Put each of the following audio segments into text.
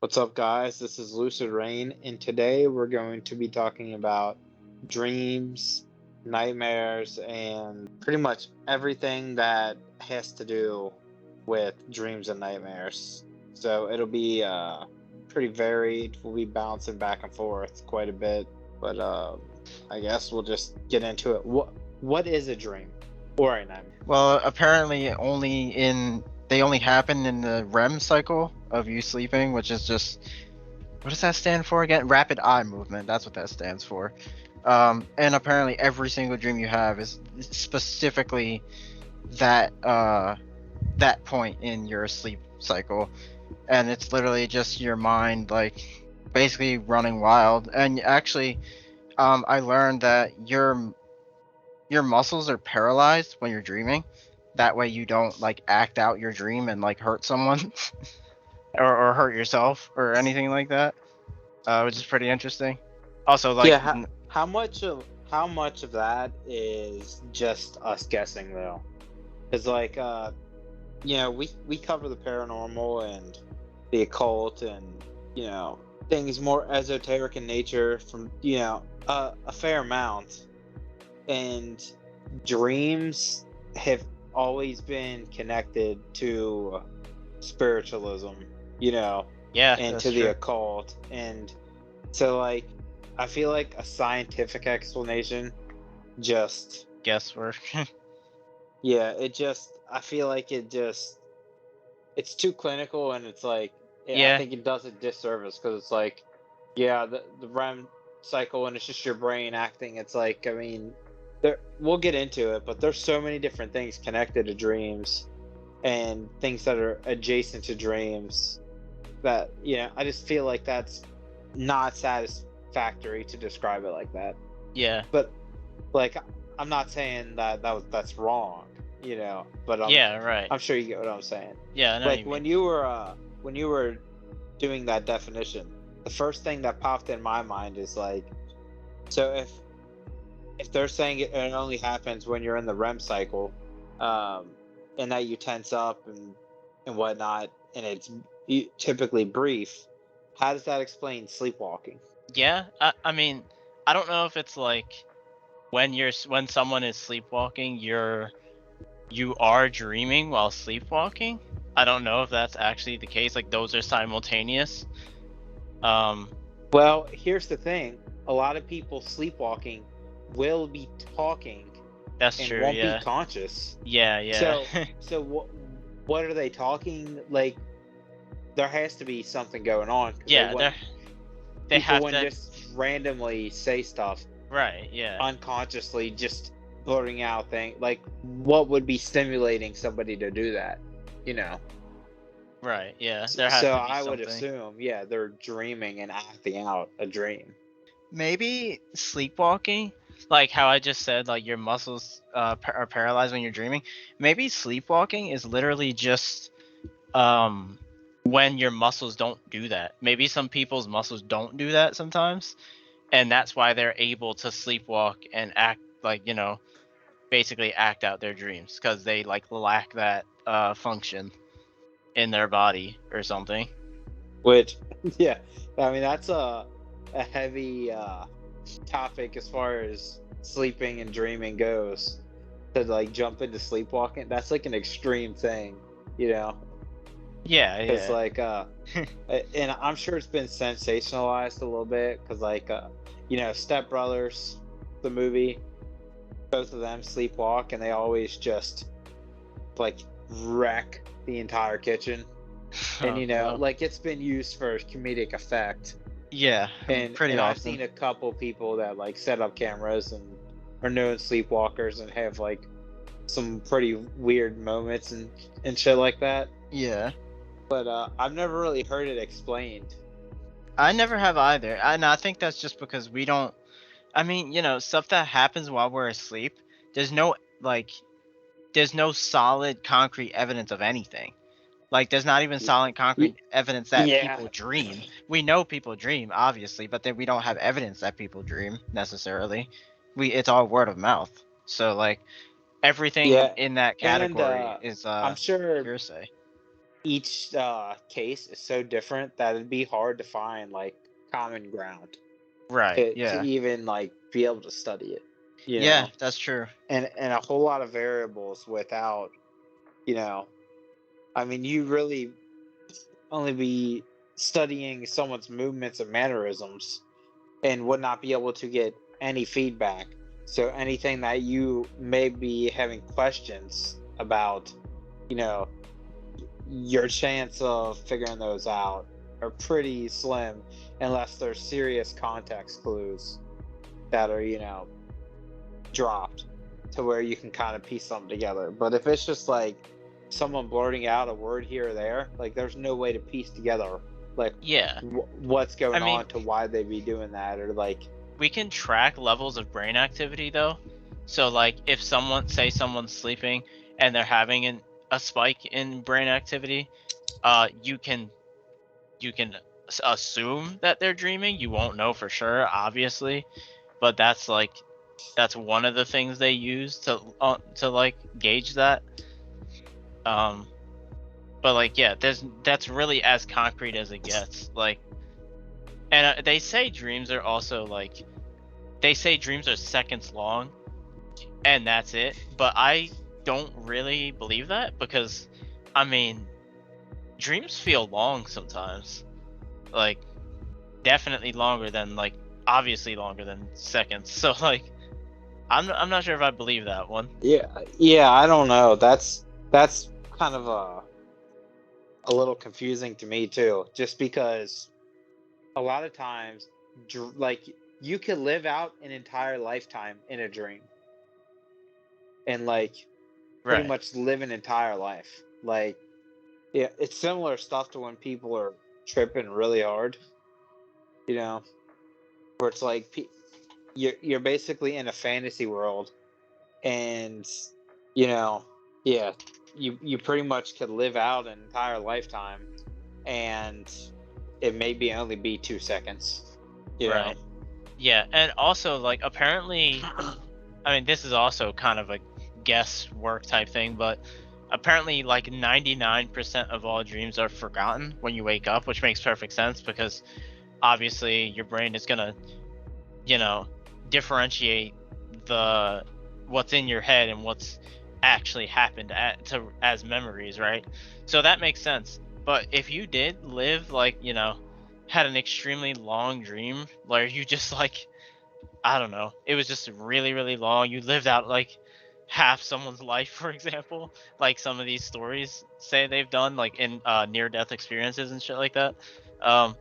What's up, guys? This is Lucid Rain, and today we're going to be talking about dreams, nightmares, and pretty much everything that has to do with dreams and nightmares. So it'll be pretty varied. We'll be bouncing back and forth quite a bit, but I guess we'll just get into it. What is a dream or a nightmare? Well, apparently they only happen in the REM cycle of you sleeping, which is just, what does that stand for again? Rapid eye movement. That's what that stands for. And apparently every single dream you have is specifically that point in your sleep cycle, and it's literally just your mind like basically running wild. And actually, I learned that your muscles are paralyzed when you're dreaming. That way you don't like act out your dream and like hurt someone or hurt yourself or anything like that, which is pretty interesting. Also, like, Yeah, how much of that is just us guessing though? Because like we cover the paranormal and the occult and things more esoteric in nature from a fair amount, and dreams have always been connected to spiritualism, yeah, and that's to the true. occult. And so like I feel like a scientific explanation just Guesswork. I feel like it's too clinical, and it's like I Yeah, think it does a disservice because it's like the REM cycle, and it's just your brain acting. It's like, I mean, we'll get into it, but there's so many different things connected to dreams and things that are adjacent to dreams that I just feel like that's not satisfactory to describe it like that. yeah, But like, I'm not saying that's wrong, but yeah, right. I'm sure you get what I'm saying. Yeah, I know what Like you mean. when you were doing that definition, the first thing that popped in my mind is like, so if they're saying it only happens when you're in the REM cycle, and that you tense up and whatnot, and it's typically brief, how does that explain sleepwalking? Yeah, I mean, I don't know if it's like when someone is sleepwalking, you are dreaming while sleepwalking. I don't know if that's actually the case. Like those are simultaneous. Um, Well, here's the thing: a lot of people sleepwalking will be talking that's and true. won't be Yeah, conscious. yeah. So what are they talking? Like, there has to be something going on, because Yeah, they people have wouldn't to. just randomly say stuff Right. Yeah. unconsciously, just blurting out things. Like, what would be stimulating somebody to do that? You know. Right. Yeah. There has So to be I would something. assume, yeah, they're dreaming and acting out a dream. Maybe sleepwalking, like how I just said, like your muscles are paralyzed when you're dreaming. Maybe sleepwalking is literally just um when your muscles don't do that. Maybe some people's muscles don't do that sometimes, and that's why they're able to sleepwalk and act like, basically act out their dreams because they like lack that function in their body or something. Which, yeah, I mean, that's a heavy topic as far as sleeping and dreaming goes. To like jump into sleepwalking, that's like an extreme thing, you know. Yeah, Because yeah. like and I'm sure it's been sensationalized a little bit, because like Step Brothers, the movie, both of them sleepwalk, and they always just like wreck the entire kitchen. And Oh, well, like, it's been used for comedic effect. yeah, pretty And I've often. seen a couple people that like set up cameras and are known sleepwalkers and have like some pretty weird moments and shit like that. Yeah. But I've never really heard it explained. I never have either. And I think that's just because we don't. I mean, stuff that happens while we're asleep, there's no, like, there's no solid concrete evidence of anything. Like, there's not even solid concrete evidence that Yeah. people dream. We know people dream, obviously, but then we don't have evidence that people dream necessarily. It's all word of mouth. So, like, everything Yeah. in that And category is I'm sure hearsay. each case is so different that it'd be hard to find like common ground Right. to Yeah. even like be able to study it, you Yeah, know, that's true. and a whole lot of variables without, you know, I mean, you really only be studying someone's movements and mannerisms and would not be able to get any feedback. So anything that you may be having questions about, you know, your chance of figuring those out are pretty slim unless there's serious context clues that are, you know, dropped to where you can kind of piece something together. But if it's just like someone blurting out a word here or there, like there's no way to piece together like Yeah. what's I going mean, on to why they'd be doing that, or like we can track levels of brain activity though. So like if someone's sleeping and they're having a spike in brain activity, you can assume that they're dreaming. You won't know for sure, obviously, but that's one of the things they use to like gauge that. Um, but like yeah, that's really as concrete as it gets. Like, and they say dreams are also like they say dreams are seconds long, and that's it. But I don't really believe that because, I mean, dreams feel long sometimes. Like, definitely longer than like obviously longer than seconds. So like, I'm not sure if I believe that one. yeah, I don't know. That's kind of a little confusing to me too, just because a lot of times like you could live out an entire lifetime in a dream and like pretty Right. much live an entire life. Like, yeah, it's similar stuff to when people are tripping really hard, you know, where it's like you're basically in a fantasy world, and you know, yeah, you pretty much could live out an entire lifetime, and it may only be 2 seconds, you know. Right. Yeah, and also like apparently, I mean this is also kind of a guesswork type thing, but apparently like 99% of all dreams are forgotten when you wake up, which makes perfect sense because obviously your brain is gonna, you know, differentiate the what's in your head and what's actually happened as memories, right? So that makes sense. But if you did live like, you know, had an extremely long dream where you just like, I don't know, it was just really really long, you lived out like half someone's life, for example, like some of these stories say they've done like in near death experiences and shit like that, um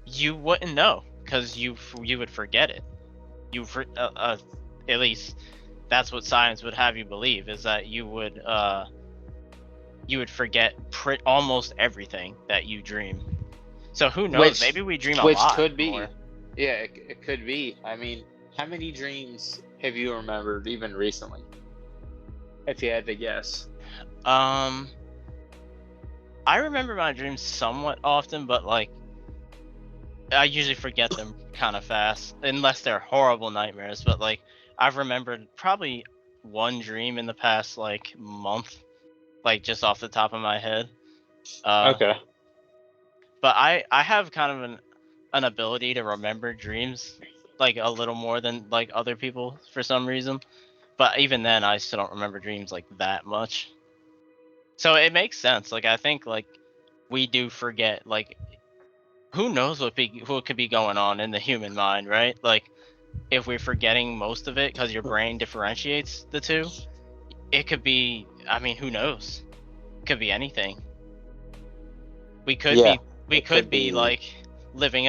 you wouldn't know because you would forget it. At least that's what science would have you believe, is that you would forget almost everything that you dream. So who knows? which Maybe we dream a which lot could more. be, yeah, it could be. I mean, how many dreams have you remembered even recently, if you had to guess? Um, I remember my dreams somewhat often, but like I usually forget them kind of fast, unless they're horrible nightmares. But like I've remembered probably one dream in the past like month, like just off the top of my head. Uh, Okay. but I have kind of an ability to remember dreams like a little more than like other people for some reason. But even then, I still don't remember dreams like that much. So it makes sense. Like I think like we do forget. Like who knows what could be going on in the human mind, right? Like if we're forgetting most of it because your brain differentiates the two, it could be. I mean, who knows? It could be anything. We could Yeah, be we it could could be be. like living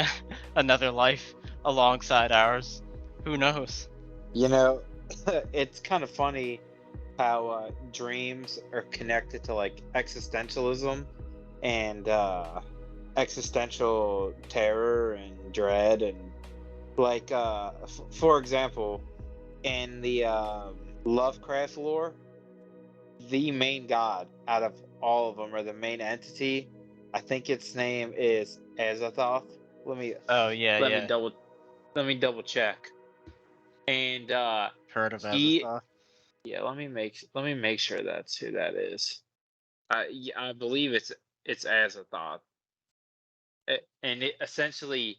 another life alongside ours. Who knows? You know, it's kind of funny how dreams are connected to like existentialism and existential terror and dread, and like for example, in the Lovecraft lore, the main god out of all of them, or the main entity, I think its name is Azathoth. Let me Oh yeah, let me yeah. double let me double check. And Heard of he Azathoth. yeah, let me make sure that's who that is. Yeah, I believe it's it's as a thought. And it essentially,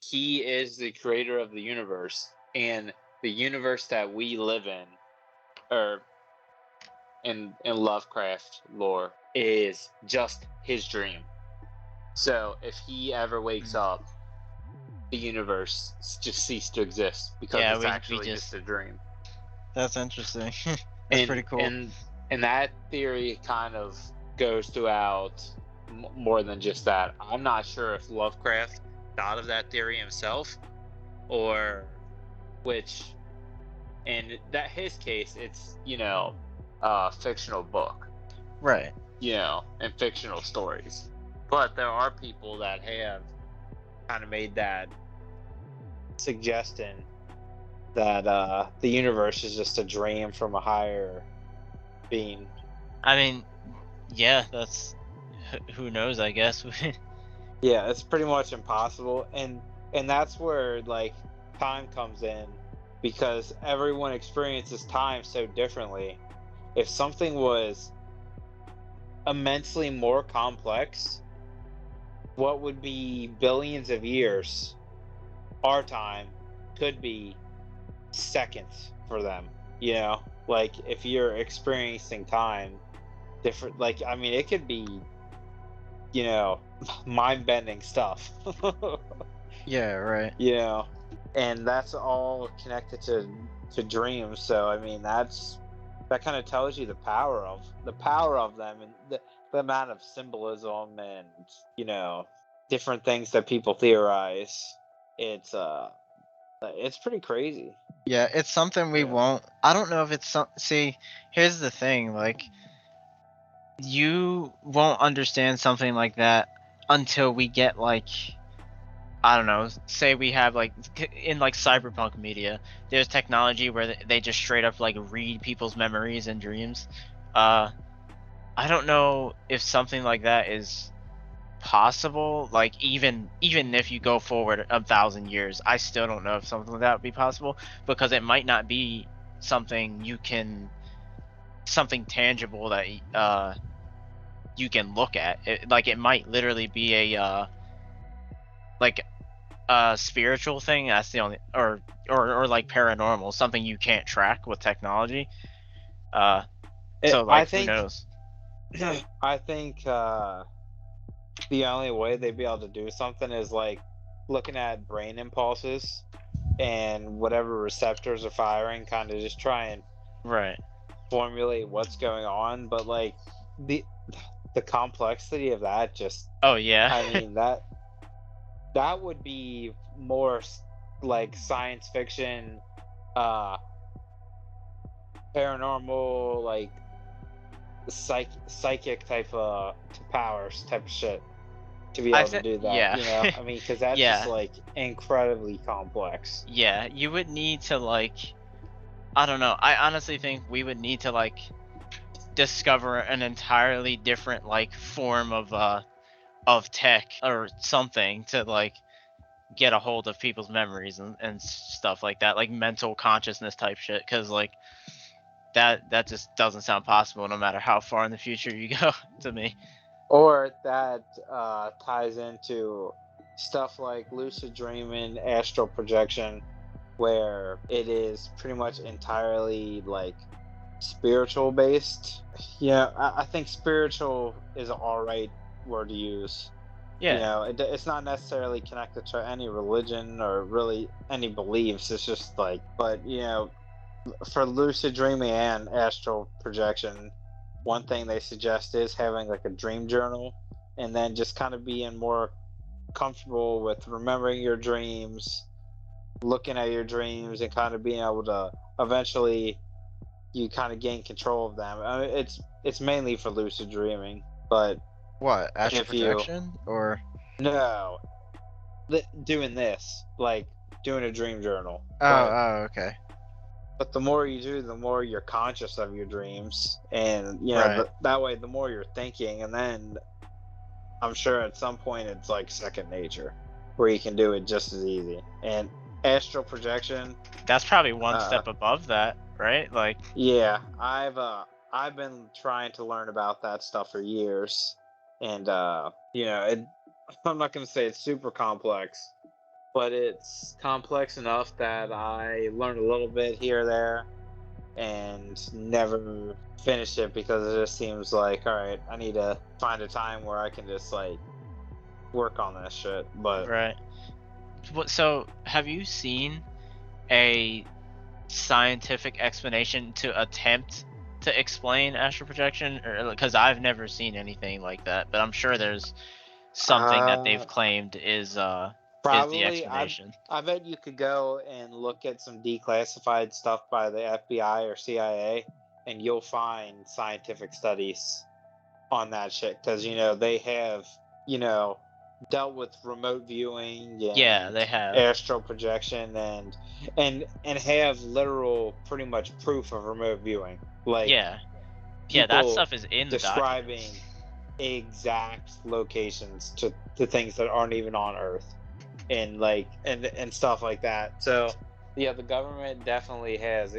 he is the creator of the universe, and the universe that we live in, or in Lovecraft lore, is just his dream. So if he ever wakes up, the universe just ceased to exist because it's actually just a dream. That's interesting. That's pretty cool. And that theory kind of goes throughout more than just that. I'm not sure if Lovecraft thought of that theory himself, or which, in that his case, it's, you know, a fictional book, right? You know, and fictional stories. But there are people that have kind of made that suggestion that the universe is just a dream from a higher being. I mean, yeah, that's, who knows, I guess. Yeah, it's pretty much impossible, and that's where like time comes in, because everyone experiences time so differently. If something was immensely more complex, what would be billions of years, our time could be seconds for them, you know? Like, if you're experiencing time different, like, I mean, it could be, you know, mind-bending stuff. Yeah, right. You know, and that's all connected to dreams. So I mean, that kind of tells you the power of them, and the amount of symbolism, and, you know, different things that people theorize. It's pretty crazy. Yeah, it's something we won't. I don't know if it's some. See, here's the thing. Like, you won't understand something like that until we get, like, I don't know, say we have, like, in like cyberpunk media, there's technology where they just straight up like read people's memories and dreams. I don't know if something like that is possible. Like, even if you go forward 1,000 years, I still don't know if something like that would be possible, because it might not be something something tangible that you can look at. It might literally be a like a spiritual thing. That's the only, or like paranormal, something you can't track with technology. So like, who knows? I think the only way they'd be able to do something is like looking at brain impulses and whatever receptors are firing, kind of just try and formulate what's going on. But like the complexity of that, just, oh yeah, I mean, that would be more like science fiction, paranormal, like psychic type of powers type of shit to be able to do that. Yeah. You know, I mean, because that's just like incredibly complex. Yeah, you would need to, like, I don't know, I honestly think we would need to like discover an entirely different like form of tech or something to like get a hold of people's memories and stuff like that, like mental consciousness type shit, because like that just doesn't sound possible no matter how far in the future you go to me. Or that ties into stuff like lucid dreaming, astral projection, where it is pretty much entirely like spiritual based. Yeah, I think spiritual is an alright word to use. Yeah. You know, it's not necessarily connected to any religion or really any beliefs. It's just like, but, you know, for lucid dreaming and astral projection, one thing they suggest is having like a dream journal, and then just kind of being more comfortable with remembering your dreams, looking at your dreams, and kind of being able to eventually you kind of gain control of them. I mean, it's mainly for lucid dreaming, but what, astral projection or no, doing this, like doing a dream journal. Oh, okay. But the more you do, the more you're conscious of your dreams, and you know that way, the more you're thinking, and then I'm sure at some point it's like second nature, where you can do it just as easy. And astral projection, that's probably one step above that, right? Like, yeah, I've been trying to learn about that stuff for years, And I'm not gonna say it's super complex, but it's complex enough that I learned a little bit here or there and never finish it because it just seems like, all right, I need to find a time where I can just like work on that shit. But Right. So, have you seen a scientific explanation to attempt to explain astral projection? Or because I've never seen anything like that, but I'm sure there's something that they've claimed is the probably, explanation. I bet you could go and look at some declassified stuff by the FBI or CIA, and you'll find scientific studies on that shit because they have dealt with remote viewing Yeah, and they have. astral projection and have literal pretty much proof of remote viewing, like Yeah, that people stuff is in the describing documents. exact locations to things that aren't even on Earth and like and stuff like that. So yeah, the government definitely has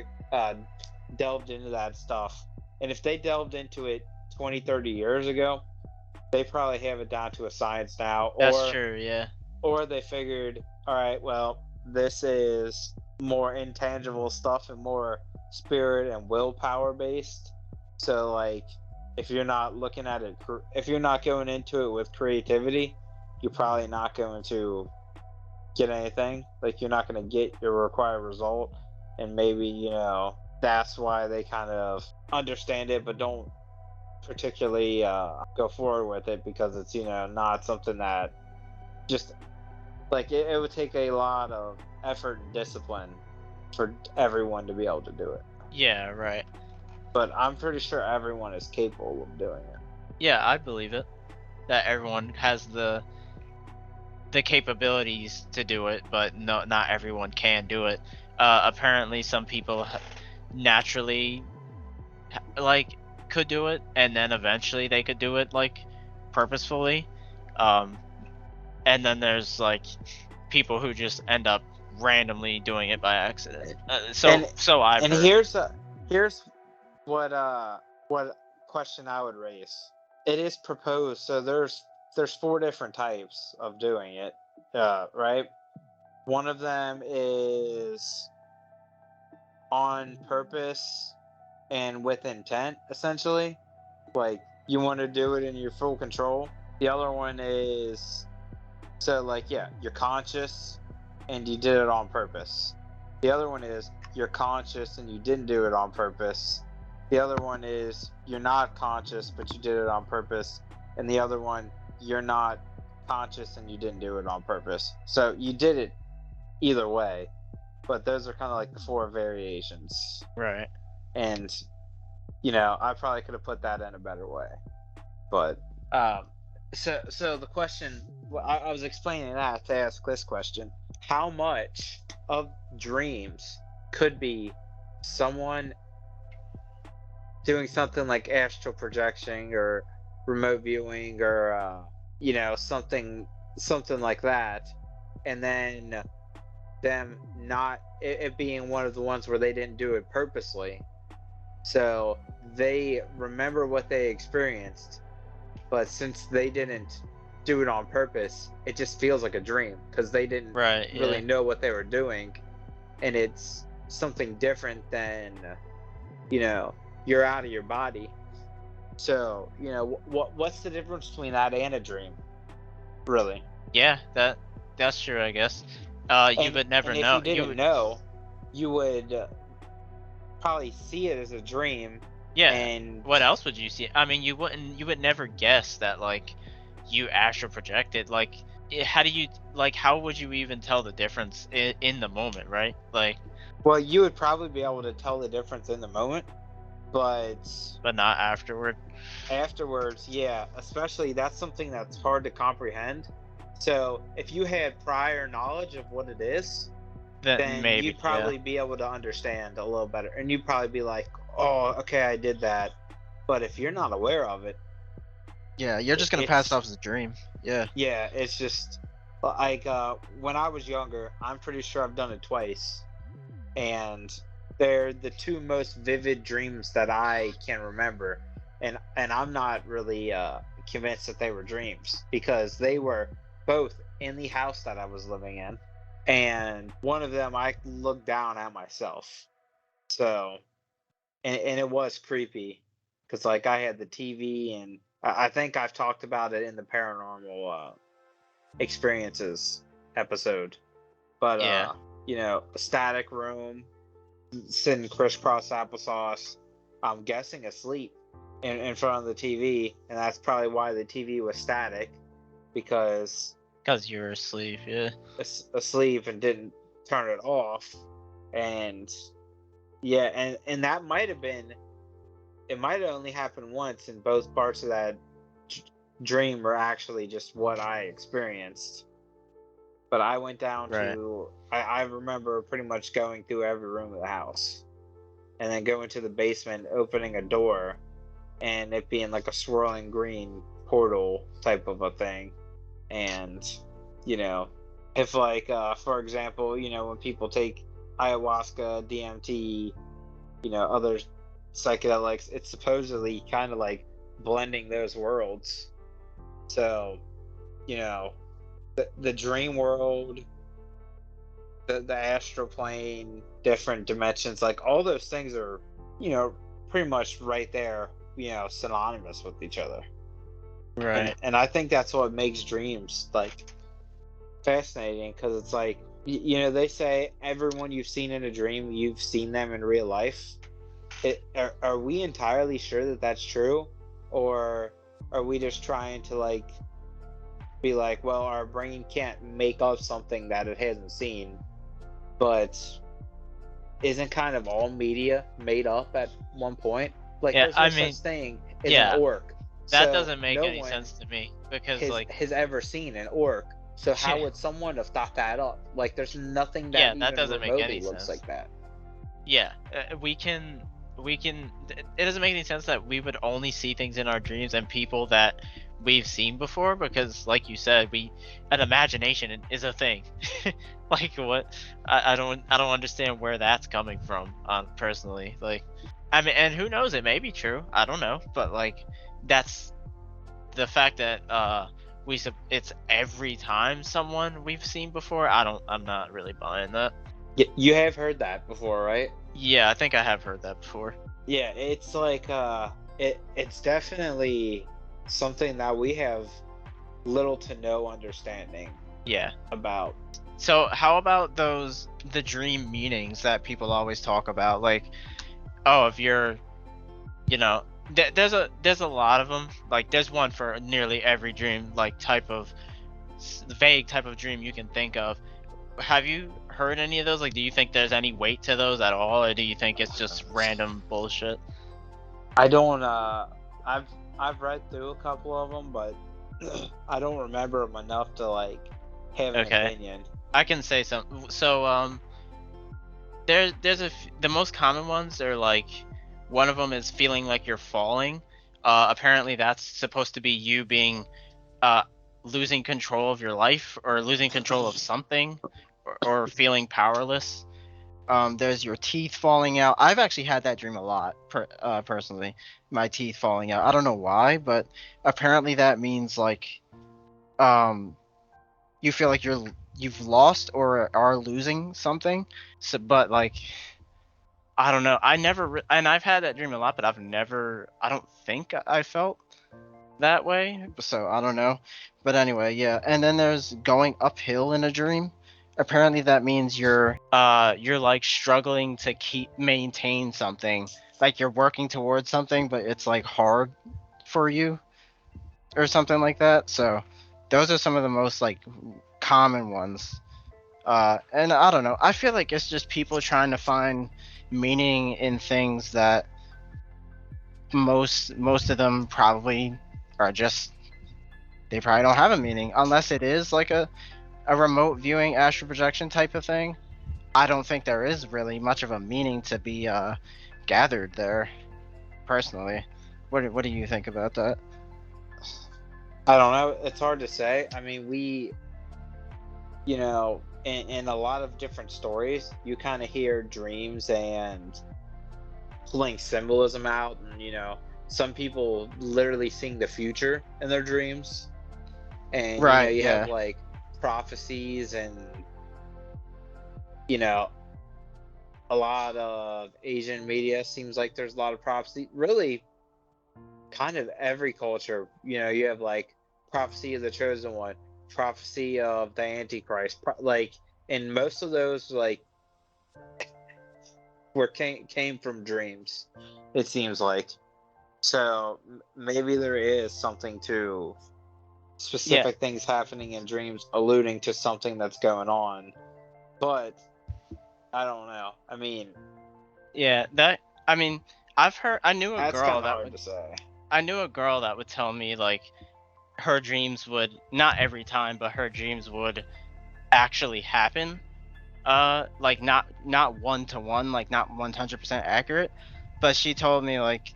delved into that stuff, and if they delved into it 20-30 years ago, they probably have it down to a science now, That's true. Yeah. or they figured, all right, well, this is more intangible stuff and more spirit and willpower based. So like, if you're not looking at it, if you're not going into it with creativity, you're probably not going to get anything. Like, you're not going to get your required result, and maybe that's why they kind of understand it but don't particularly go forward with it, because it's not something that just like it would take a lot of effort and discipline for everyone to be able to do it. Yeah. Right. But I'm pretty sure everyone is capable of doing it. Yeah, I believe it. That everyone has the capabilities to do it, but no, not everyone can do it. Apparently, some people naturally like could do it, and then eventually they could do it like purposefully. And then there's like people who just end up randomly doing it by accident. So I've and heard. here's what question I would raise. It is proposed, so there's 4 different types of doing it, right? One of them is on purpose and with intent, essentially. Like, you want to do it in your full control. The other one is, so like, yeah, you're conscious and you did it on purpose. The other one is you're conscious and you didn't do it on purpose. The other one is you're not conscious but you did it on purpose. And the other one, you're not conscious and you didn't do it on purpose. So you did it either way, but those are kind of like the 4 variations. Right. And I probably could have put that in a better way, but so the question, I was explaining that to ask this question: how much of dreams could be someone doing something like astral projection or remote viewing or something like that, and then them not it being one of the ones where they didn't do it purposely, so they remember what they experienced, but since they didn't do it on purpose, it just feels like a dream because they didn't really know what they were doing, and it's something different than you're out of your body. So what's the difference between that and a dream, really? Yeah, that's true, I guess. You would never and know. If you didn't know, you would probably see it as a dream. Yeah. And what else would you see? I mean, you would never guess that like you astral projected. Like, how would you even tell the difference in the moment, right? Like, well, you would probably be able to tell the difference in the moment, but not afterward. Afterwards, yeah, especially that's something that's hard to comprehend. So if you had prior knowledge of what it is, then maybe, you'd probably be able to understand a little better, and you'd probably be like, oh, okay, I did that. But if you're not aware of it, yeah, you're just gonna pass it off as a dream. Yeah. Yeah, it's just like when I was younger, I'm pretty sure I've done it twice, and they're the 2 most vivid dreams that I can remember. And I'm not really convinced that they were dreams because they were both in the house that I was living in, and one of them I looked down at myself. So, and it was creepy because like I had the TV, and I think I've talked about it in the paranormal experiences episode, but Yeah. you know, a static room, sitting crisscross applesauce, I'm guessing asleep in front of the TV, and that's probably why the TV was static, because you were asleep, yeah. asleep and didn't turn it off. And yeah, and that might have been, it might have only happened once, and both parts of that dream were actually just what I experienced. But I went down to, I remember pretty much going through every room of the house, and then going to the basement, opening a door, and it being like a swirling green portal type of a thing. And, you know, if like, for example, you know, when people take ayahuasca, DMT, you know, other psychedelics, it's supposedly kind of like blending those worlds. So, you know, the dream world, the astral plane, different dimensions, like all those things are, you know, pretty much right there, you know, synonymous with each other. Right. And I think that's what makes dreams like fascinating, because it's like, you know, they say everyone you've seen in a dream, you've seen them in real life. Are we entirely sure that that's true, or are we just trying to like be like, well, our brain can't make up something that it hasn't seen? But isn't kind of all media made up at one point? Like, Yeah, there's no I mean, such thing as yeah, an orc. that So doesn't make no any one sense to me because has ever seen an orc. So how Yeah. would someone have thought that up? Like, there's nothing that Yeah, even that doesn't make remotely any looks sense. like that. Yeah, we can. It doesn't make any sense that we would only see things in our dreams and people that we've seen before, because, like you said, an imagination is a thing. Like what? I don't understand where that's coming from. Personally, like, I mean, and who knows? It may be true. I don't know, but like, that's the fact that it's every time someone we've seen before. I'm not really buying that. You have heard that before, right? Yeah, I think I have heard that before. Yeah, it's like it's definitely something that we have little to no understanding Yeah. about. So how about the dream meanings that people always talk about? Like, oh, if you're, you know, there's a lot of them. Like, there's one for nearly every dream, like vague type of dream you can think of. Have you heard any of those? Like, do you think there's any weight to those at all, or do you think it's just random bullshit? I don't. I've read through a couple of them, but I don't remember them enough to like have an opinion. I can say something. So there's the most common ones are like, one of them is feeling like you're falling. Apparently that's supposed to be you being losing control of your life, or losing control of something, or feeling powerless. There's your teeth falling out. I've actually had that dream a lot, personally. My teeth falling out. I don't know why, but apparently that means like, you feel like you've lost or are losing something. So, but like, I don't know. And I've had that dream a lot, but I don't think I felt that way. So I don't know. But anyway, yeah. And then there's going uphill in a dream. Apparently that means you're like struggling to maintain something. Like you're working towards something, but it's like hard for you or something like that. So those are some of the most like common ones. And I don't know. I feel like it's just people trying to find meaning in things that most of them probably are just, they probably don't have a meaning, unless it is like a remote viewing astral projection type of thing. I don't think there is really much of a meaning to be gathered there, personally. What do you think about that? I don't know. It's hard to say. I mean, you know, in a lot of different stories, you kind of hear dreams and pulling symbolism out, and you know, some people literally seeing the future in their dreams, and Right, you yeah. have like prophecies, and you know a lot of Asian media seems like there's a lot of prophecy. Really, kind of every culture, you have like prophecy of the chosen one, prophecy of the Antichrist, like, and most of those like came from dreams. It seems like. So maybe there is something to Yeah, specific things happening in dreams, alluding to something that's going on. But I don't know. I mean, yeah. I mean, I knew a that's kind girl of that hard would. to say. I knew a girl that would tell me like her dreams would, not every time, but her dreams would actually happen. Like not 1-to-1, like not 100% accurate, but she told me like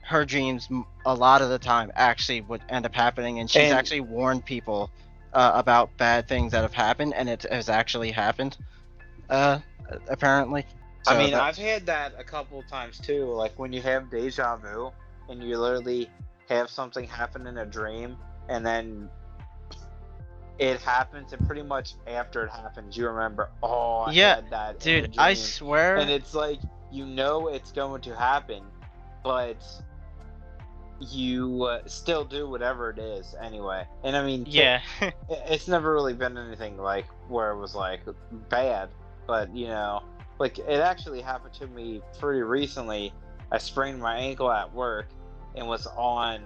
her dreams a lot of the time actually would end up happening, and she's And actually warned people about bad things that have happened, and it has actually happened. Uh, Apparently. I So mean, that I've had that a couple of times too. Like when you have deja vu and you literally have something happen in a dream, and then it happens, and pretty much after it happens, you remember, oh, I yeah, had that in a dude, I dream. And swear. it's like, it's going to happen, but you still do whatever it is anyway. And I mean, Yeah. it's never really been anything like where it was like bad, but like it actually happened to me pretty recently. I sprained my ankle at work and was on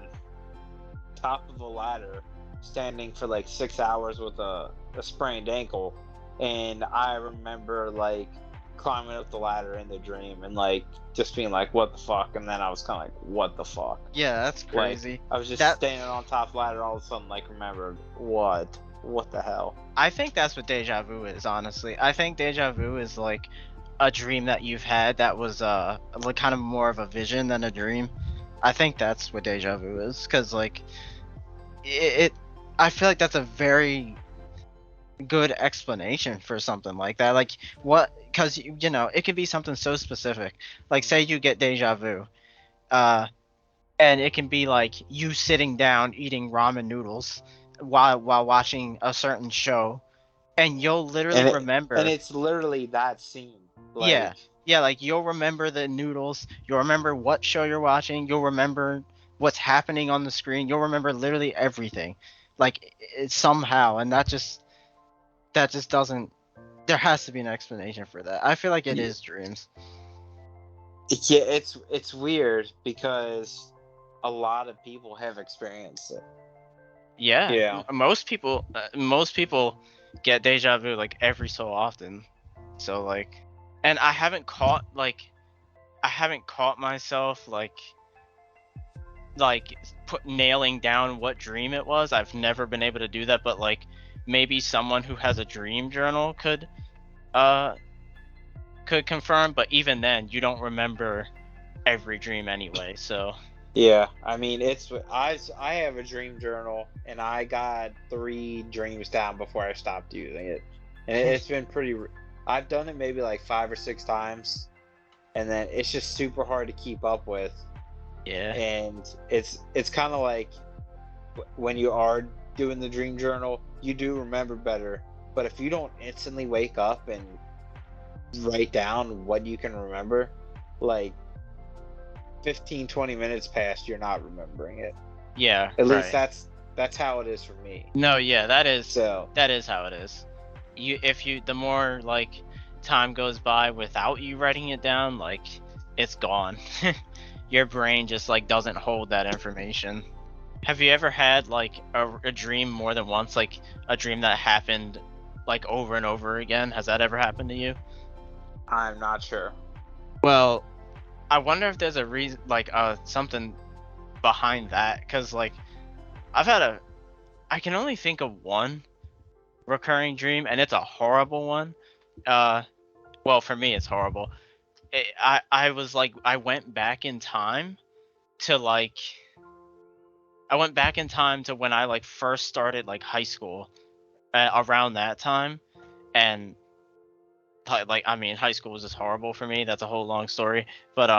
top of a ladder standing for like 6 hours with a sprained ankle, and I remember like climbing up the ladder in the dream and like just being like, what the fuck? And then I was kind of like, what the fuck? Yeah, that's Like crazy. I was just That standing on top of the ladder, all of a sudden like remembered, what the hell? I think that's what deja vu is, honestly. I think deja vu is like a dream that you've had that was like kind of more of a vision than a dream. I think that's what deja vu is, cuz like it I feel like that's a very good explanation for something like that. Like what, cuz it could be something so specific. Like say you get deja vu. Uh and it can be like you sitting down eating ramen noodles while watching a certain show, and you'll literally And remember. it's literally that scene. Yeah, Like yeah, like you'll remember the noodles, you'll remember what show you're watching, you'll remember what's happening on the screen, you'll remember literally everything, like somehow. And that just doesn't, there has to be an explanation for that. I feel like it is dreams. yeah, it's weird because a lot of people have experienced it. Yeah, Yeah. most people get deja vu like every so often. So like, and I haven't caught myself like nailing down what dream it was. I've never been able to do that, but like maybe someone who has a dream journal uh could confirm, but even then you don't remember every dream anyway. So Yeah, I mean, I have a dream journal, and I got 3 dreams down before I stopped using it, and it's been I've done it maybe like 5 or 6 times, and then it's just super hard to keep up with, yeah. and it's kind of like when you are doing the dream journal, you do remember better, but if you don't instantly wake up and write down what you can remember, like 15-20 minutes past, you're not remembering it. Yeah, At least right. that's how it is for me. No, yeah, So that is how it is. The more like time goes by without you writing it down, like it's gone. Your brain just like doesn't hold that information. Have you ever had like a dream more than once, like a dream that happened like over and over again? Has that ever happened to you? I'm not sure. Well, I wonder if there's a reason, like something behind that, because like I've had I can only think of one recurring dream, and it's a horrible one. Uh, well, for me, it's horrible. I was like, to like, I went back in time to when I like first started like high school, around that time, and like I mean, high school was just horrible for me. That's a whole long story, but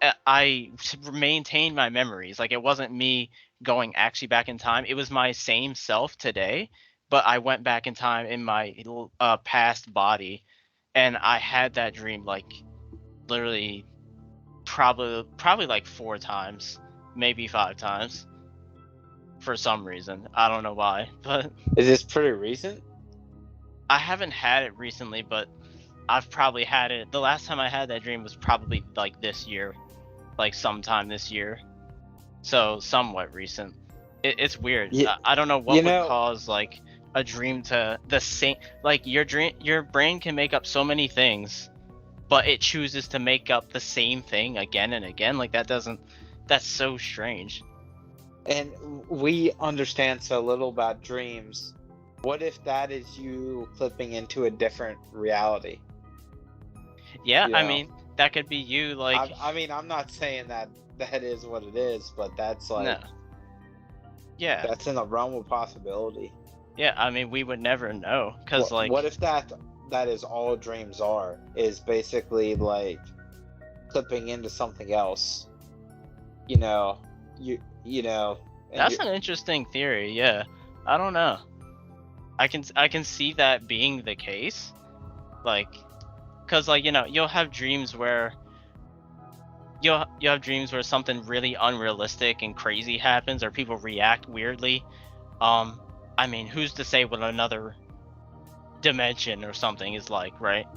I maintained my memories. Like, it wasn't me going actually back in time. It was my same self today, but I went back in time in my past body, and I had that dream like literally probably like 4 times, maybe 5 times, for some reason. I don't know why, but Is this pretty recent? I haven't had it recently, but I've probably had it. The last time I had that dream was probably like this year, like sometime this year. So somewhat recent. It's weird. Yeah, I don't know what you would know- cause like a dream to the same, like your brain can make up so many things, but it chooses to make up the same thing again and again. Like that's so strange. And we understand so little about dreams. What if that is you flipping into a different reality? Yeah, I Yeah. mean, that could be you, like, I mean, I'm not saying that is what it is, but that's like no. Yeah, that's in the realm of possibility. yeah, I mean, we would never know, because, like, what if that is all dreams are? Is basically like flipping into something else. You know, you know. and that's you- an interesting theory, yeah. I don't know. I can see that being the case, like, because, like, you know, you'll have dreams where you'll have dreams where something really unrealistic and crazy happens, or people react weirdly. I mean, who's to say what another dimension or something is like, right?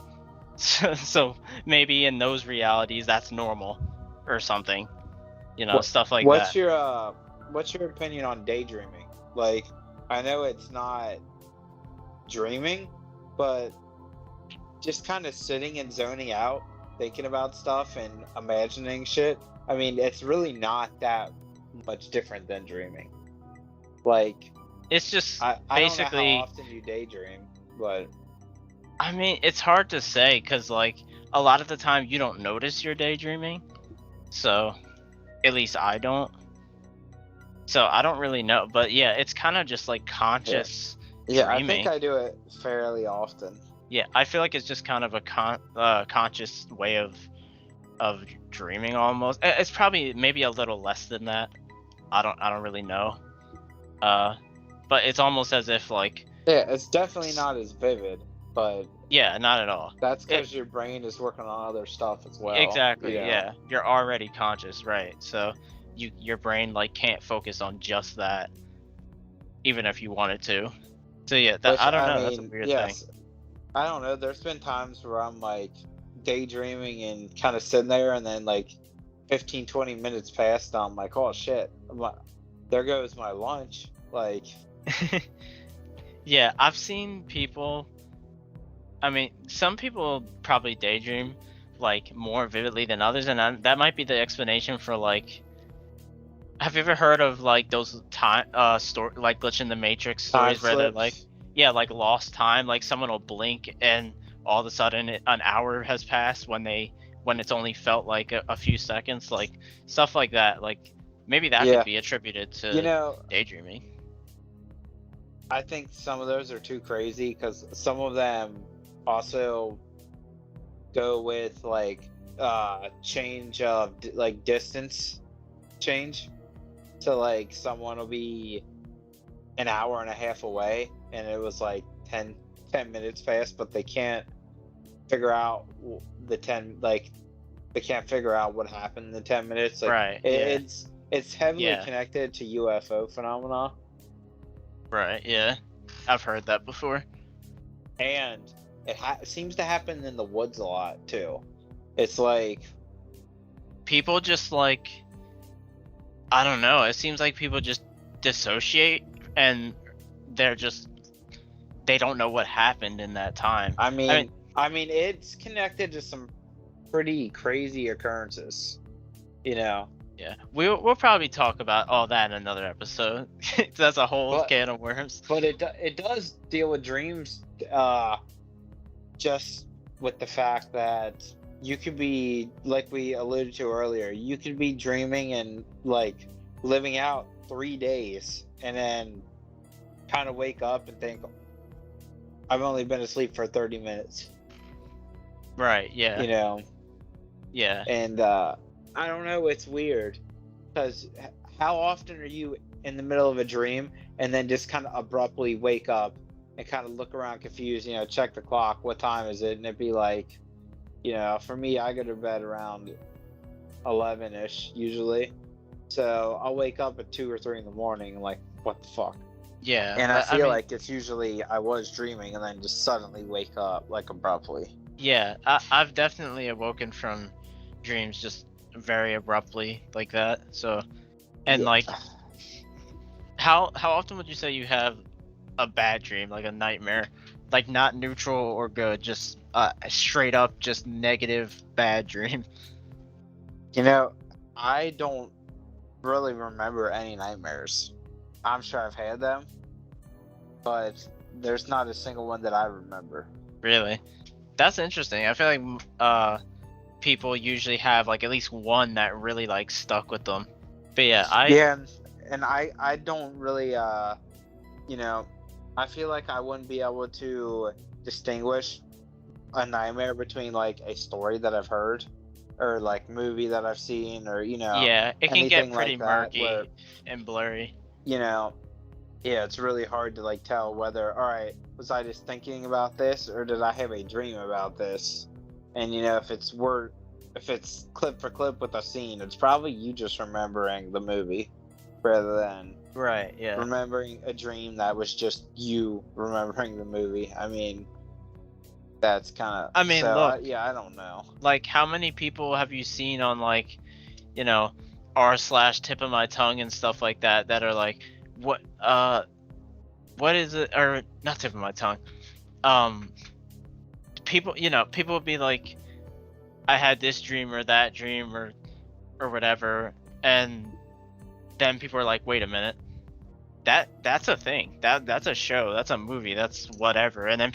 So maybe in those realities that's normal or something, you know, stuff like what's that. what's your opinion on daydreaming? Like, I know it's not dreaming, but just kind of sitting and zoning out, thinking about stuff and imagining shit. I mean, it's really not that much different than dreaming. Like, It's just I basically, don't know how often you daydream, but I mean, it's hard to say because, like, a lot of the time you don't notice you're daydreaming. So, at least I don't. So, I don't really know. But yeah, it's kind of just like conscious yeah, dreaming. I think I do it fairly often. Yeah, I feel like it's just kind of a conscious way of dreaming almost. It's probably maybe a little less than that. I don't really know. But it's almost as if, like, Yeah, it's definitely not as vivid, but yeah, not at all. that's because your brain is working on other stuff as well. Exactly. you know? Yeah, you're already conscious, right? So your brain, like, can't focus on just that, even if you wanted to. So yeah, Which, I don't know. That's a weird thing. I don't know. There's been times where I'm like daydreaming and kind of sitting there, and then like 15-20 minutes passed. I'm like, oh shit, there goes my lunch. Like, Yeah, I've seen people. I mean, some people probably daydream like more vividly than others, and that might be the explanation for, like. Have you ever heard of like those time like Glitch in the Matrix stories where they're like, yeah, like lost time, like someone will blink and all of a sudden an hour has passed when it's only felt like a few seconds, like stuff like that. Like maybe that could be attributed to daydreaming. I think some of those are too crazy because some of them also go with like change of like distance change. So like someone will be an hour and a half away and it was like 10 minutes past, but they can't figure out they can't figure out what happened in the 10 minutes. Like, right. It's heavily connected to UFO phenomena. Right. Yeah, I've heard that before. And it seems to happen in the woods a lot too. It's like people just like, I don't know. It seems like people just dissociate and they don't know what happened in that time. I mean, it's connected to some pretty crazy occurrences, you know. Yeah, we'll probably talk about all that in another episode. That's a whole can of worms. But it does deal with dreams, just with the fact that you could be, like we alluded to earlier, you could be dreaming and like living out 3 days and then kind of wake up and think, I've only been asleep for 30 minutes. Right, yeah. You know? Yeah. And I don't know. It's weird because how often are you in the middle of a dream and then just kind of abruptly wake up and kind of look around confused? You know, check the clock. What time is it? And it'd be like, you know, for me, I go to bed around 11ish usually. So I'll wake up at 2 or 3 in the morning and like, what the fuck? Yeah, And I but, feel mean, like it's usually I was dreaming and then just suddenly wake up like abruptly. yeah, I've definitely awoken from dreams just very abruptly like that. So, and Yeah. like, how often would you say you have a bad dream, like a nightmare, like not neutral or good, just straight up just negative bad dream? You know, I don't really remember any nightmares. I'm sure I've had them, but there's not a single one that I remember. Really? That's interesting. I feel like people usually have like at least one that really like stuck with them. But yeah, Yeah, and I don't really you know, I feel like I wouldn't be able to distinguish a nightmare between like a story that I've heard or like movie that I've seen, or you know, yeah, it can get anything pretty like that murky where, and blurry. you know, yeah, it's really hard to like tell whether, all right, was I just thinking about this or did I have a dream about this? And you know, if it's clip for clip with a scene, it's probably you just remembering the movie rather than Right, yeah. remembering a dream that was just you remembering the movie. I mean, that's kind of. I mean, so, look. yeah, I don't know. Like, how many people have you seen on like, you know, r/tip of my tongue and stuff like that that are like, what is it, or not tip of my tongue, people, you know, people would be like, I had this dream or that dream or whatever, and then people are like, wait a minute, that's a thing, that's a show, that's a movie, that's whatever, and then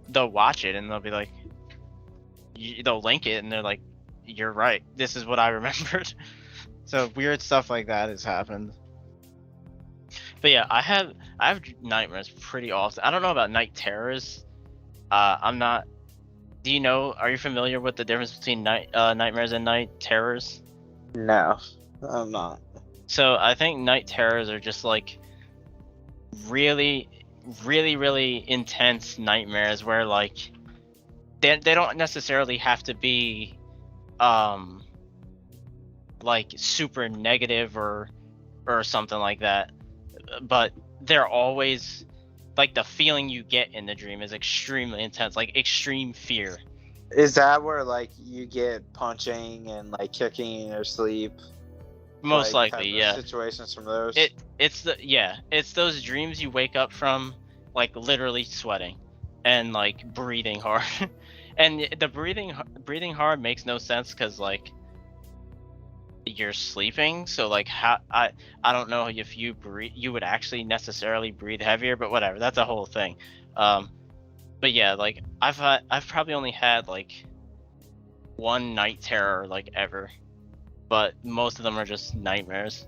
they'll watch it and they'll be like, they'll link it and they're like, you're right, this is what I remembered. So weird stuff like that has happened. But yeah, I have nightmares pretty often. I don't know about night terrors. I'm not. Do you know? Are you familiar with the difference between nightmares and night terrors? No, I'm not. So I think night terrors are just like really, really, really intense nightmares where like they don't necessarily have to be like super negative or something like that, but they're always like, the feeling you get in the dream is extremely intense, like extreme fear. Is that where like you get punching and like kicking in your sleep? Most like, likely, type of yeah. Situations from those. It's those dreams you wake up from like literally sweating and like breathing hard. And the breathing hard makes no sense because like you're sleeping, so like how I don't know if you would actually necessarily breathe heavier, but whatever, that's a whole thing. But yeah, like I've probably only had like one night terror like ever, but most of them are just nightmares.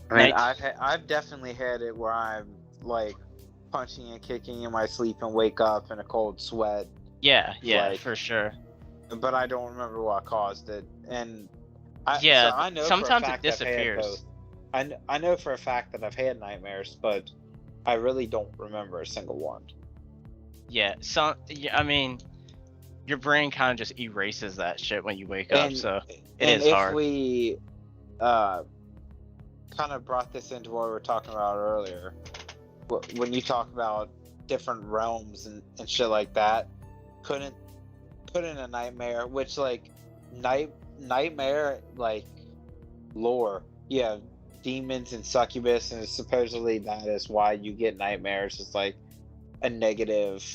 I mean, I've definitely had it where I'm like punching and kicking in my sleep and wake up in a cold sweat. Yeah, like, for sure. But I don't remember what caused it, and yeah, so I know sometimes for a fact it disappears. I've had both. I know for a fact that I've had nightmares, but I really don't remember a single one. Yeah, I mean, your brain kind of just erases that shit when you wake up, so it is hard. If we kind of brought this into what we were talking about earlier, when you talk about different realms and shit like that, couldn't put in a nightmare, which like nightmare like lore, yeah, demons and succubus, and supposedly that is why you get nightmares. It's like a negative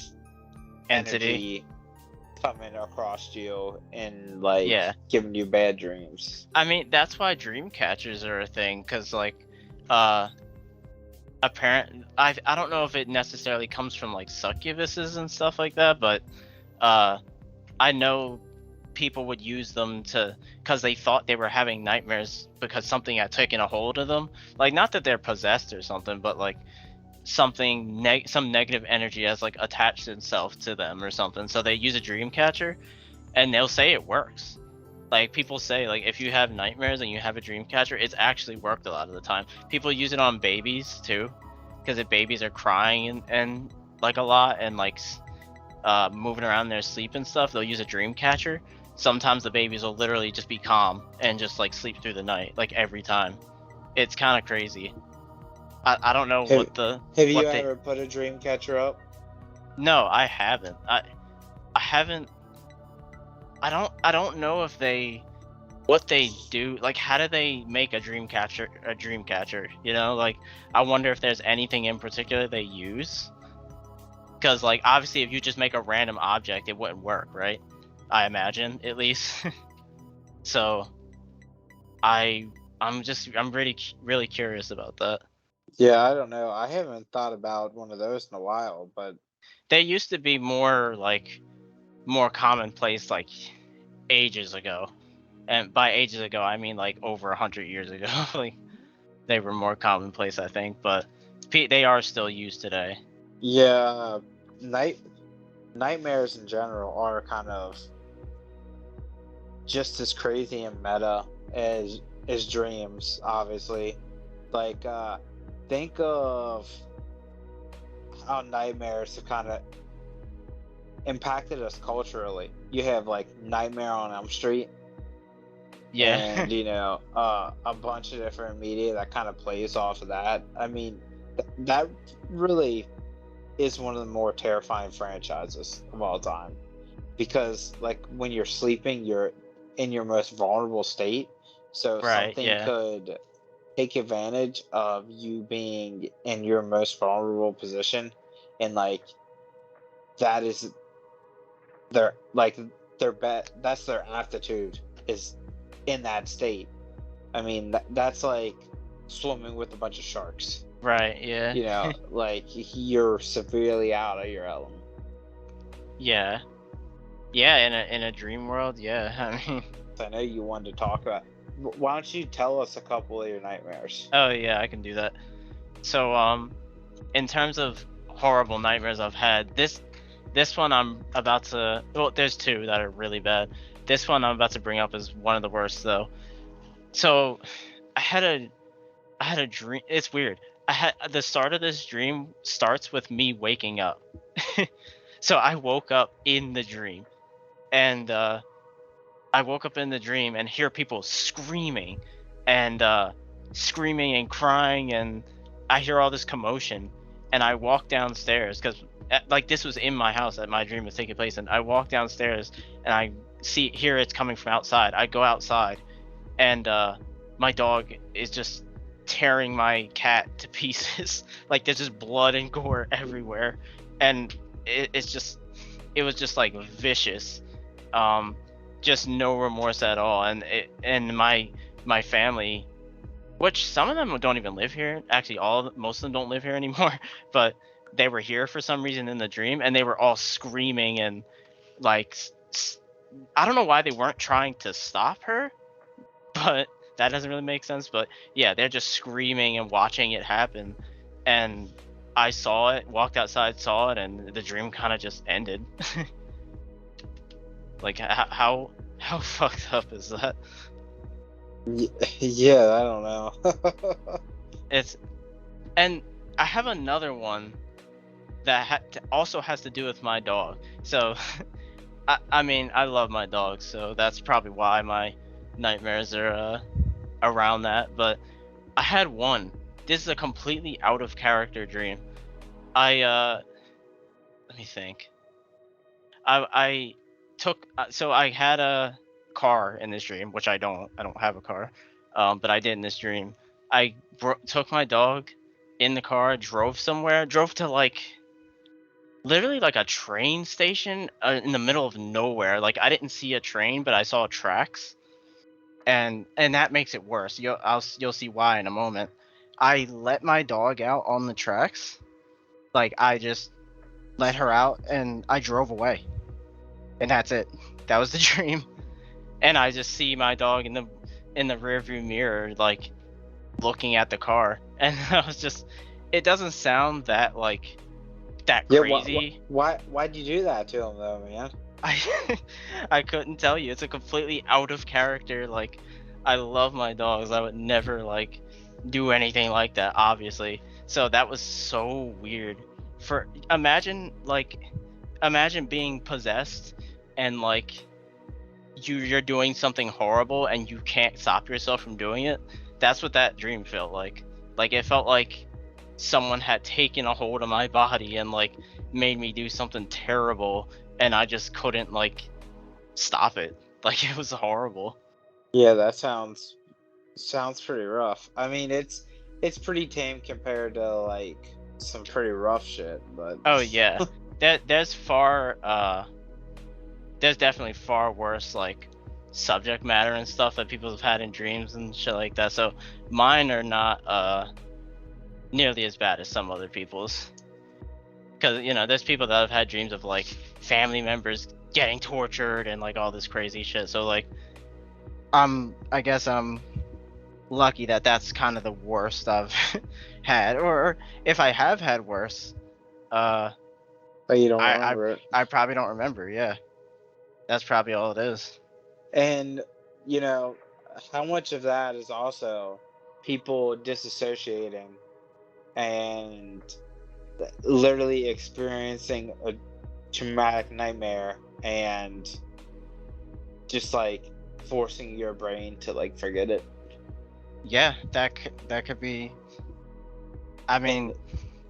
entity coming across you and like giving you bad dreams. I mean, that's why dream catchers are a thing, because like apparent I don't know if it necessarily comes from like succubuses and stuff like that, but I know people would use them because they thought they were having nightmares because something had taken a hold of them. Like, not that they're possessed or something, but like some negative energy has like attached itself to them or something. So they use a dream catcher, and they'll say it works. Like people say, like if you have nightmares and you have a dream catcher, it's actually worked a lot of the time. People use it on babies too, because if babies are crying and like a lot and like moving around in their sleep and stuff, they'll use a dream catcher. Sometimes the babies will literally just be calm and just like sleep through the night, like every time. It's kind of crazy. I don't know Have, what the have you what they. ever put a dream catcher up? No, I haven't. I haven't. I don't know if they what they do, like how do they make a dream catcher, you know? Like I wonder if there's anything in particular they use, because like obviously if you just make a random object it wouldn't work, right? I imagine, at least. So I'm really curious about that. Yeah, I don't know. I haven't thought about one of those in a while, but They used to be more commonplace like ages ago, and by ages ago I mean like over 100 years ago. Like they were more commonplace, I think, but they are still used today. yeah, nightmares in general are kind of just as crazy and meta as dreams, obviously. Like think of how nightmares have kind of impacted us culturally. You have like Nightmare on Elm Street, Yeah. and a bunch of different media that kind of plays off of that. I mean, that really is one of the more terrifying franchises of all time, because like when you're sleeping you're in your most vulnerable state, so Right, something yeah. could take advantage of you being in your most vulnerable position, and like that is that's their aptitude, is in that state. I mean, that's like swimming with a bunch of sharks. Right, yeah. Like you're severely out of your element. Yeah. Yeah, in a dream world, yeah. I mean, I know you wanted to talk about. Why don't you tell us a couple of your nightmares? oh yeah, I can do that. So in terms of horrible nightmares I've had, this one I'm about to, well, there's two that are really bad. This one I'm about to bring up is one of the worst though. So I had a dream. It's weird. The start of this dream starts with me waking up. So I woke up in the dream, and I woke up in the dream and hear people screaming and crying, and I hear all this commotion, and I walk downstairs because like this was in my house that my dream was taking place, and I walk downstairs and I hear it's coming from outside. I go outside, and my dog is just tearing my cat to pieces. Like there's just blood and gore everywhere, and it was just like vicious. Just no remorse at all, and my family, which some of them don't even live here, actually most of them don't live here anymore, but they were here for some reason in the dream, and they were all screaming and like I don't know why they weren't trying to stop her, but that doesn't really make sense. But yeah, they're just screaming and watching it happen, and I saw it, walked outside, saw it, and the dream kind of just ended. Like how fucked up is that? Yeah, I don't know. And I have another one that also has to do with my dog. So I mean, I love my dog, so that's probably why my nightmares are around that. But I had one. This is a completely out of character dream. Let me think. I took so I had a car in this dream, which I don't have a car, but I did in this dream. I took my dog in the car, drove to like literally like a train station in the middle of nowhere. Like I didn't see a train, but I saw tracks, and that makes it worse. You'll see why in a moment. I let my dog out on the tracks, like I just let her out, and I drove away, and that's it. That was the dream. And I just see my dog in the rearview mirror, like looking at the car, and I was just, it doesn't sound that crazy. Why'd you do that to him though, man? I I couldn't tell you. It's a completely out of character. Like, I love my dogs. I would never like do anything like that, obviously. So that was so weird. For imagine being possessed and like you're doing something horrible and you can't stop yourself from doing it. That's what that dream felt like. Like it felt like someone had taken a hold of my body and like made me do something terrible and I just couldn't like stop it. Like it was horrible. Yeah, that sounds pretty rough. I mean, it's pretty tame compared to like some pretty rough shit, but Oh yeah. There's there's definitely far worse like subject matter and stuff that people have had in dreams and shit like that. So mine are not nearly as bad as some other people's. Because there's people that have had dreams of like family members getting tortured and like all this crazy shit. So like, I guess I'm lucky that that's kind of the worst I've had. Or if I have had worse, but you don't I remember it. I probably don't remember. Yeah, that's probably all it is. And you know, how much of that is also people disassociating and literally experiencing a traumatic nightmare and just like forcing your brain to like forget it. Yeah, that could be. I mean,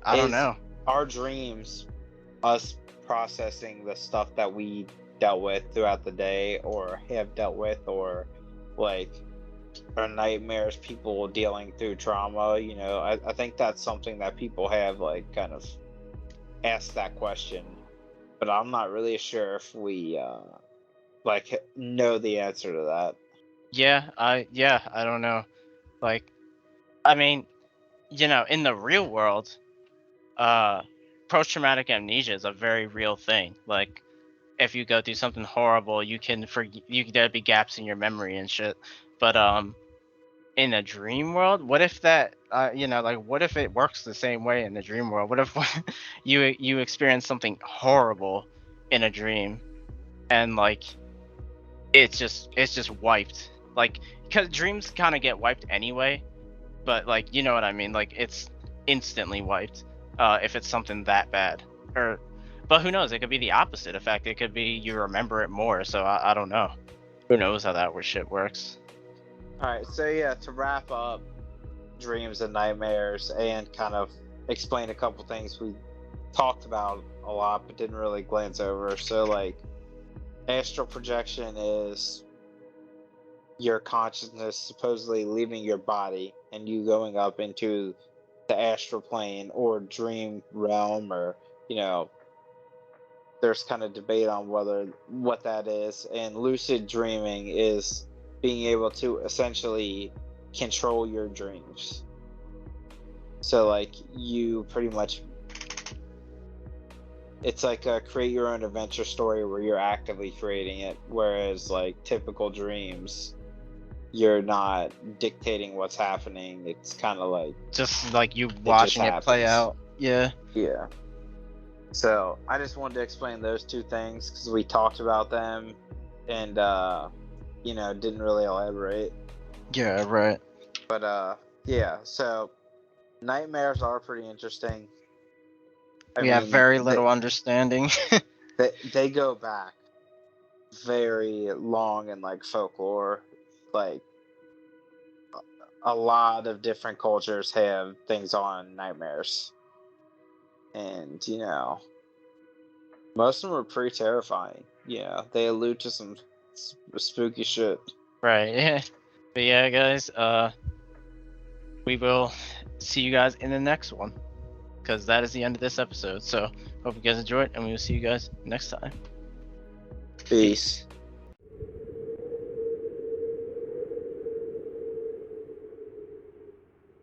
I don't Is know. Our dreams, us processing the stuff that we dealt with throughout the day or have dealt with, or like our nightmares, people dealing through trauma, I think that's something that people have like kind of asked that question, but I'm not really sure if we like know the answer to that. Yeah, I don't know. Like, I mean, in the real world, post-traumatic amnesia is a very real thing. Like, if you go through something horrible, there'd be gaps in your memory and shit. But in a dream world, what if that like what if it works the same way in the dream world? What if you experience something horrible in a dream and like it's just wiped? Like, because dreams kind of get wiped anyway, but like, you know what I mean? Like, it's instantly wiped if it's something that bad. But who knows? It could be the opposite effect. It could be you remember it more. So I don't know. Who knows how that shit works? All right, so yeah, to wrap up dreams and nightmares and kind of explain a couple things we talked about a lot but didn't really glance over. So like, astral projection is your consciousness supposedly leaving your body and you going up into the astral plane or dream realm, or there's kind of debate on what that is. And lucid dreaming is being able to essentially control your dreams. So like, you pretty much, it's like a create your own adventure story where you're actively creating it, whereas like typical dreams, you're not dictating what's happening. It's kind of like just like you watching it play out. Yeah. So I just wanted to explain those two things because we talked about them and didn't really elaborate. Yeah, right. But yeah, so nightmares are pretty interesting. We have very little understanding. They go back very long in like folklore. Like, a lot of different cultures have things on nightmares, and most of them are pretty terrifying. They allude to some spooky shit. Right. Yeah. But yeah, guys, we will see you guys in the next one, because that is the end of this episode. So hope you guys enjoyed, and we will see you guys next time. Peace.